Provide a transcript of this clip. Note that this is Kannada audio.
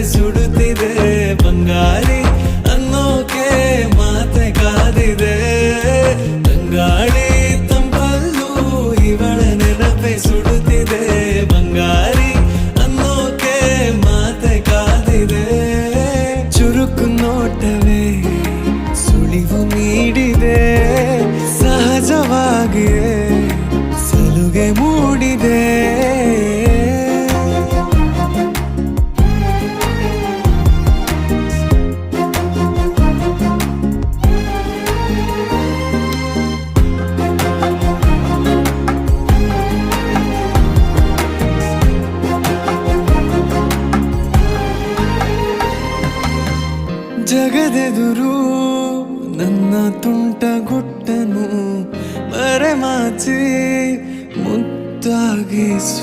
ನೆನಪೆ ಸುಡುತ್ತಿದೆ ಬಂಗಾರಿ ಅನ್ನೋಕೆ ಮಾತೆ ಕಾದಿದೆ ತಂಗಾಳಿ ತಂಪಲ್ಲೂ ಇವಳ ನೆನಪೆ ಸುಡುತ್ತಿದೆ ಬಂಗಾರಿ ಅನ್ನೋಕೆ ಮಾತೆ ಕಾದಿದೆ ಚುರುಕು ನೋಟವೇ ಸುಳಿವು ನೀಡಿದೆ ಸಹಜವಾಗಿಯೇ ಸಲುಗೆ ಮೂಡಿದೆ ಜಗದೆದುರು ನನ್ನ ತುಂಟ ಗುಟ್ಟನು ಮರೆಮಾಚಿ ಮುದ್ದಾಗಿ